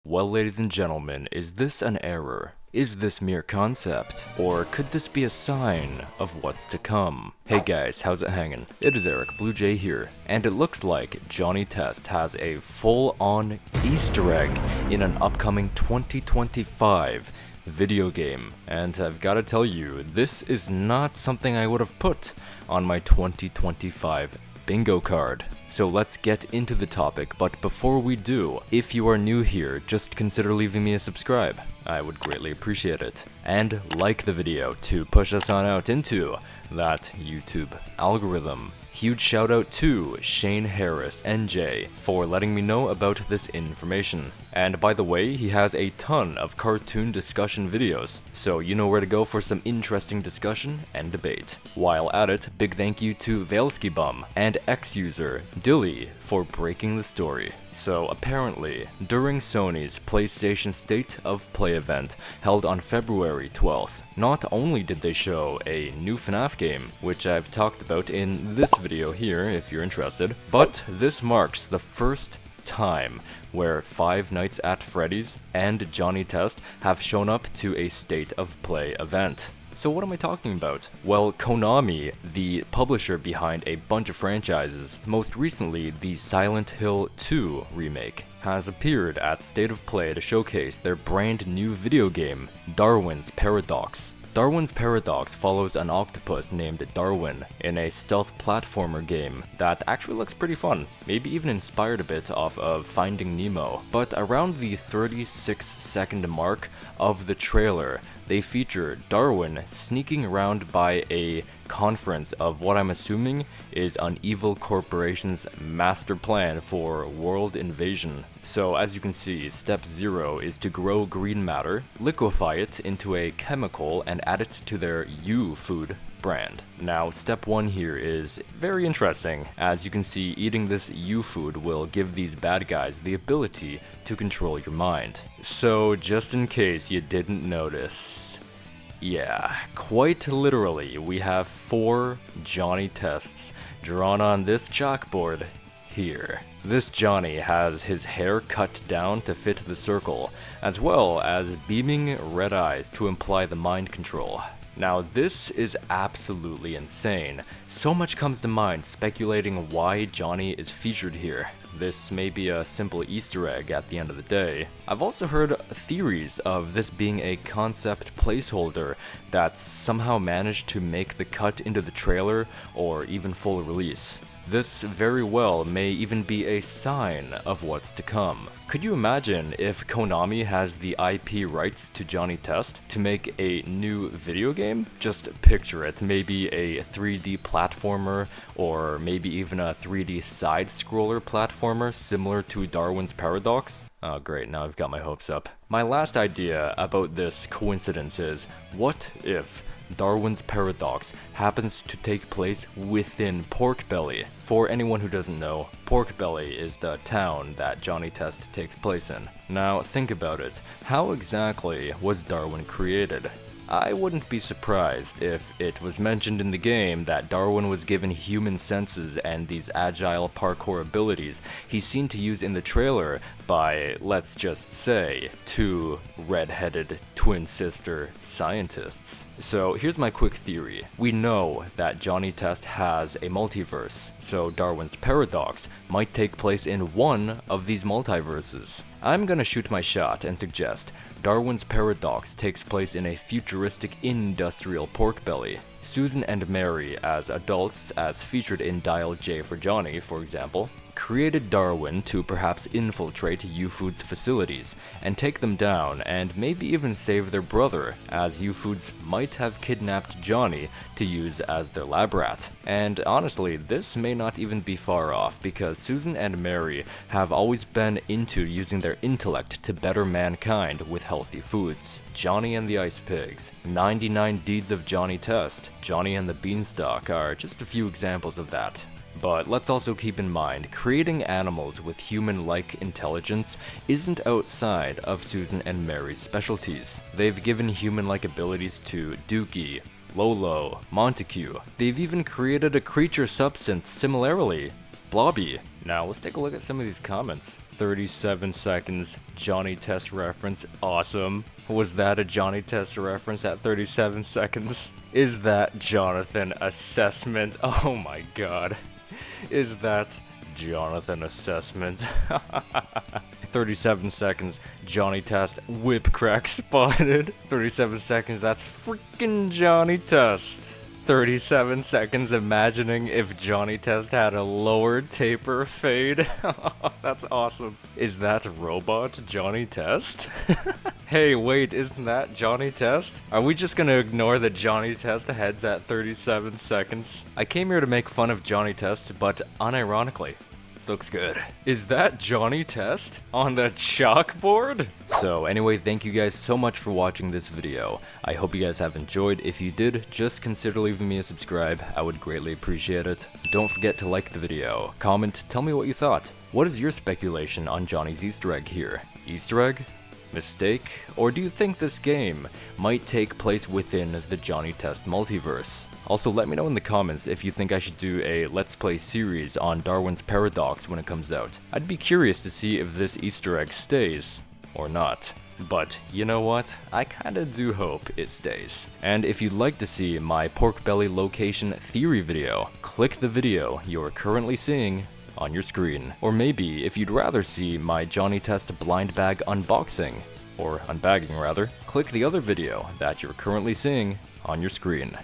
Well, ladies and gentlemen, is this an error? Is this mere concept? Or could this be a sign of what's to come? Hey guys, how's it hanging? It is Eric Blue Jay here, and it looks like Johnny Test has a full-on Easter egg in an upcoming 2025 video game. And I've gotta tell you, this is not something I would have put on my 2025 bingo card. So let's get into the topic, but before we do, if you are new here, just consider leaving me a subscribe. I would greatly appreciate it. And like the video to push us on out into that YouTube algorithm. Huge shout out to Shane Harris NJ for letting me know about this information. And by the way, he has a ton of cartoon discussion videos, so you know where to go for some interesting discussion and debate. While at it, big thank you to Veilskybum and ex-user Dilly for breaking the story. So apparently, during Sony's PlayStation State of Play event held on February 12th, not only did they show a new FNAF game, which I've talked about in this video here if you're interested, but this marks the first time where Five Nights at Freddy's and Johnny Test have shown up to a State of Play event. So what am I talking about? Well, Konami, the publisher behind a bunch of franchises, most recently the Silent Hill 2 remake, has appeared at State of Play to showcase their brand new video game, Darwin's Paradox. Darwin's Paradox follows an octopus named Darwin in a stealth platformer game that actually looks pretty fun, maybe even inspired a bit off of Finding Nemo. But around the 36-second mark of the trailer, they feature Darwin sneaking around by a conference of what I'm assuming is an evil corporation's master plan for world invasion. So as you can see, step 0 is to grow green matter, liquefy it into a chemical, and add it to their U-Food brand. Now, step 1 here is very interesting. As you can see, eating this U-Food will give these bad guys the ability to control your mind. So, just in case you didn't notice, yeah, quite literally, we have 4 Johnny Tests drawn on this chalkboard here. This Johnny has his hair cut down to fit the circle, as well as beaming red eyes to imply the mind control. Now this is absolutely insane. So much comes to mind speculating why Johnny is featured here. This may be a simple Easter egg at the end of the day. I've also heard theories of this being a concept placeholder that's somehow managed to make the cut into the trailer or even full release. This very well may even be a sign of what's to come. Could you imagine if Konami has the IP rights to Johnny Test to make a new video game? Just picture it, maybe a 3D platformer, or maybe even a 3D side-scroller platformer similar to Darwin's Paradox? Oh great, now I've got my hopes up. My last idea about this coincidence is, what if Darwin's Paradox happens to take place within Porkbelly? For anyone who doesn't know, Porkbelly is the town that Johnny Test takes place in. Now think about it, how exactly was Darwin created? I wouldn't be surprised if it was mentioned in the game that Darwin was given human senses and these agile parkour abilities he's seen to use in the trailer by, let's just say, 2 red-headed twin sister scientists. So here's my quick theory. We know that Johnny Test has a multiverse, so Darwin's Paradox might take place in one of these multiverses. I'm gonna shoot my shot and suggest Darwin's Paradox takes place in a futuristic industrial Porkbelly. Susan and Mary as adults, as featured in Dial J for Johnny, for example, created Darwin to perhaps infiltrate U-Food's facilities and take them down and maybe even save their brother, as U-Foods might have kidnapped Johnny to use as their lab rat. And honestly, this may not even be far off, because Susan and Mary have always been into using their intellect to better mankind with healthy foods. Johnny and the Ice Pigs, 99 Deeds of Johnny Test, Johnny and the Beanstalk are just a few examples of that. But let's also keep in mind, creating animals with human-like intelligence isn't outside of Susan and Mary's specialties. They've given human-like abilities to Dookie, Lolo, Montague. They've even created a creature substance similarly, Blobby. Now let's take a look at some of these comments. 37 seconds. Johnny Test reference. Awesome. Was that a Johnny Test reference at 37 seconds? Is that Jonathan Assessment? Oh my god. Is that Jonathan Assessment? 37 seconds. Johnny Test. Whip crack spotted. 37 seconds. That's freaking Johnny Test. 37 seconds imagining if Johnny Test had a lower taper fade. That's awesome. Is that robot Johnny Test? Hey, wait, isn't that Johnny Test? Are we just gonna ignore that Johnny Test heads at 37 seconds? I came here to make fun of Johnny Test, but unironically. Looks good. Is that Johnny Test on the chalkboard? So anyway, thank you guys so much for watching this video. I hope you guys have enjoyed. If you did, just consider leaving me a subscribe. I would greatly appreciate it. Don't forget to like the video, comment, tell me what you thought. What is your speculation on Johnny's Easter egg here? Easter egg? Mistake? Or do you think this game might take place within the Johnny Test multiverse? Also, let me know in the comments if you think I should do a Let's Play series on Darwin's Paradox when it comes out. I'd be curious to see if this Easter egg stays, or not. But, you know what? I kinda do hope it stays. And if you'd like to see my Porkbelly location theory video, click the video you're currently seeing on your screen. Or maybe, if you'd rather see my Johnny Test blind bag unboxing, or unbagging rather, click the other video that you're currently seeing on your screen.